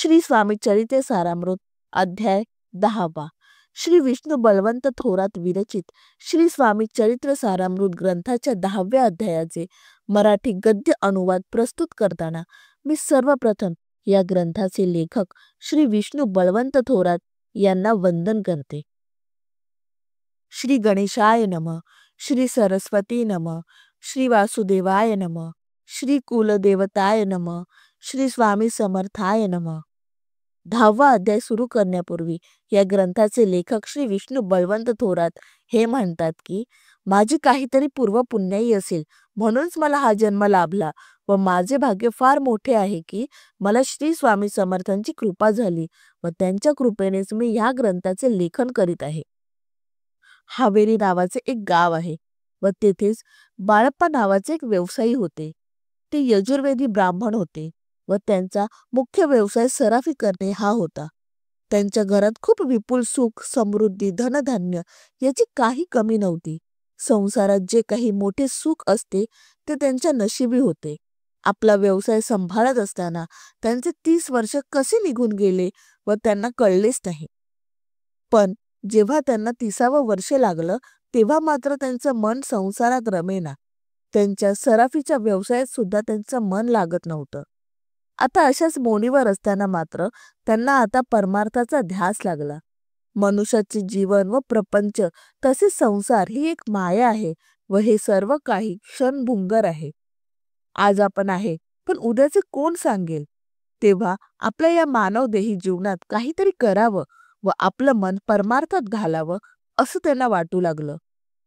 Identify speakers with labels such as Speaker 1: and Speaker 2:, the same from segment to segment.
Speaker 1: श्री स्वामी चरित्र सारामृत अध्याय 10वा। श्री विष्णू बळवंत थोरात विरचित श्री स्वामी चरित्र सारामृत ग्रंथाच्या 10व्या अध्यायाचे मराठी गद्य अनुवाद प्रस्तुत करताना मी सर्वप्रथम या ग्रंथाचे लेखक श्री विष्णू बळवंत थोरात यांना वंदन करते। श्री गणेशाय नमः, श्री सरस्वती नमः, श्री वासुदेवाय नमः, श्री कुलदेवताय नमः, श्री स्वामी समर्थाय नमः। 10वा अध्याय सुरू करण्यापूर्वी या ग्रंथाचे लेखक श्री विष्णू बळवंत थोरात हे म्हणतात की माझी काहीतरी पूर्वपुण्याई असेल म्हणूनच मला हा जन्म लाभला व माझे भाग्य फार मोठे आहे की मला श्री स्वामी समर्थांची कृपा झाली व त्यांच्या कृपेनेच मी ह्या ग्रंथाचे लेखन करीत आहे। हावेरी नावाचे एक गाव आहे व तेथेच बाळप्पा नावाचे एक व्यवसायी होते। ते यजुर्वेदी ब्राह्मण होते व त्यांचा मुख्य व्यवसाय सराफी करणे हा होता। त्यांच्या घरात खूप विपुल सुख, समृद्धी, धनधान्य याची काही कमी नव्हती। संसारात जे काही मोठे सुख असते ते त्यांच्या नशिबी होते। आपला व्यवसाय सांभाळत असताना त्यांचे 30 वर्ष कसे निघून गेले व त्यांना कळलेच नाही। पण जेव्हा त्यांना 30वं वर्ष लागलं तेव्हा मात्र त्यांचं मन संसारात रमेना। त्यांच्या सराफीच्या व्यवसायात सुद्धा त्यांचं मन लागत नव्हतं। आता अशाच मोडीवर असताना मात्र त्यांना आता परमार्थाचा ध्यास लागला। मनुष्याचे जीवन व प्रपंच तसेच संसार ही एक माया आहे व हे सर्व काही क्षणभंगुर आहे। आज आपण आहे पण उद्याचे कोण सांगेल। तेव्हा आपल्या या मानवदेही जीवनात काहीतरी करावं व आपलं मन परमार्थात घालावं असं त्यांना वाटू लागलं।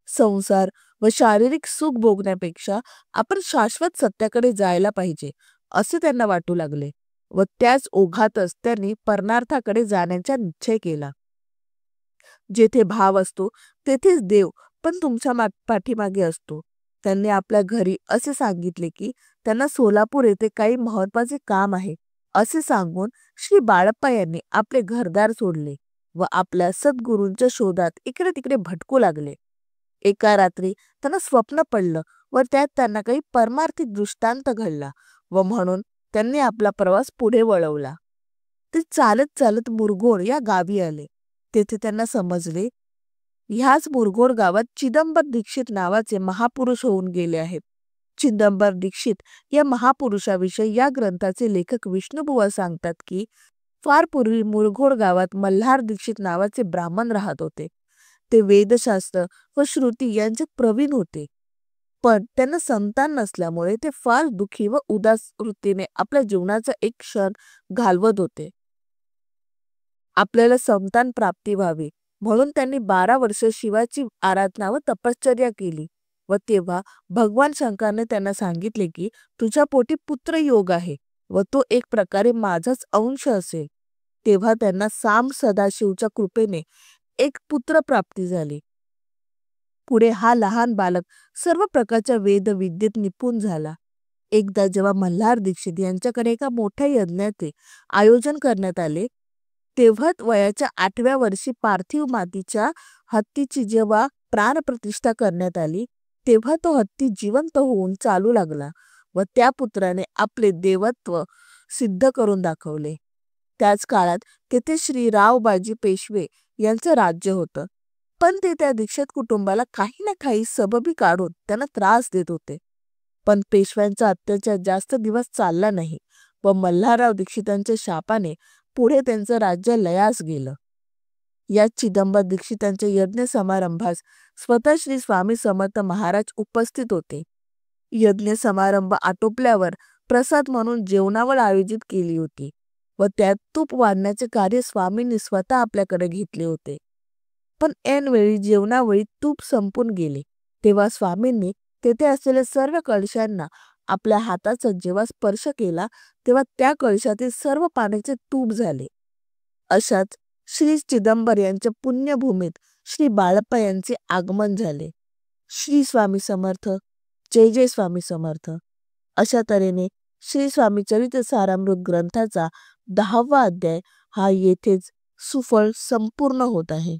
Speaker 1: संसार व शारीरिक सुख भोगण्यापेक्षा आपण शाश्वत सत्याकडे जायला पाहिजे असे त्यांना वाटू लागले व त्याच ओघातच त्यांनी परमार्थाकडे जाण्याचा निश्चय केला। जेथे भाव असतो तेथेच देव पण तुमच्या पाठीमागे असतो। त्यांनी आपल्या घरी असे सांगितले की त्यांना सोलापूर येथे काही महत्त्वाचे काम आहे असे सांगून श्री बाळप्पा यांनी आपले घरदार सोडले व आपल्या सद्गुरूंच्या शोधात इकडे तिकडे भटकू लागले। एका रात्री त्यांना स्वप्न पडलं व त्यात त्यांना काही परमार्थिक दृष्टांत घडला व म्हणून त्यांनी आपला प्रवास पुढे वळवला। ते चालत चालत मुरघोड या गावी आले। तेथे त्यांना समजले ह्याच मुरघोड गावात चिदंबर दीक्षित नावाचे महापुरुष होऊन गेले आहेत। चिदंबर दीक्षित या महापुरुषाविषयी या ग्रंथाचे लेखक विष्णुबुवा सांगतात की फार पूर्वी मुरघोड गावात मल्हार दीक्षित नावाचे ब्राह्मण राहत होते। ते वेदशास्त्र व श्रुती यांच्यात प्रवीण होते पण त्यांना संतान नसल्यामुळे ते फार दुःखी व उदास वृत्तीने आपल्या जीवनाचा एक क्षण घालवत होते। आपल्याला संतान प्राप्ती व्हावी म्हणून त्यांनी 12 वर्ष शिवाची आराधना व तपश्चर्या केली व तेव्हा भगवान शंकराने त्यांना सांगितले की तुझ्या पोटी पुत्र योग आहे व तो एक प्रकारे माझाच अंश असेल। तेव्हा त्यांना साम सदाशिवच्या कृपेने एक पुत्र प्राप्ती झाली। पुढे हा लहान बालक सर्व प्रकारच्या वेद विद्येत निपुण झाला। एकदा जेव्हा मल्हार दीक्षित यांच्याकडे एका मोठ्या यज्ञाचे आयोजन करण्यात आले तेव्हा वयाच्या 8व्या वर्षी पार्थिव मातीच्या हत्तीची जेव्हा प्राणप्रतिष्ठा करण्यात आली तेव्हा तो हत्ती जिवंत होऊन चालू लागला व त्या पुत्राने आपले देवत्व सिद्ध करून दाखवले। त्याच काळात तेथे श्री रावबाजी पेशवे यांचं राज्य होतं पण ते त्या दीक्षित कुटुंबाला काही ना काही सबबी काढून त्यांना त्रास देत होते। पण पेशव्यांचा अत्याचार जास्त दिवस चालला नाही व मल्हारराव दीक्षितांच्या शापाने पुढे त्यांचं राज्य लयास गेलं। या चिदंबर दीक्षितांच्या यज्ञ समारंभास स्वतः श्री स्वामी समर्थ महाराज उपस्थित होते। यज्ञ समारंभ आटोपल्यावर प्रसाद म्हणून जेवणावळ आयोजित केली होती व त्यात तूप वाढण्याचे कार्य स्वामींनी स्वतः आपल्याकडे घेतले होते। पण ऐनवेळी जेवणावळी तूप संपून गेले तेव्हा स्वामींनी तेथे असलेल्या सर्व कळशांना आपल्या हाताचा जेव्हा स्पर्श केला तेव्हा त्या कळशातील सर्व पाण्याचे तूप झाले। अशाच श्री चिदंबर यांच्या पुण्यभूमीत श्री बाळप्पा यांचे आगमन झाले। श्री स्वामी समर्थ, जय जय स्वामी समर्थ। अशा तऱ्हेने श्री स्वामी चरित्र सारामृत ग्रंथाचा 10वा अध्याय हा येथेच सुफळ संपूर्ण होत आहे।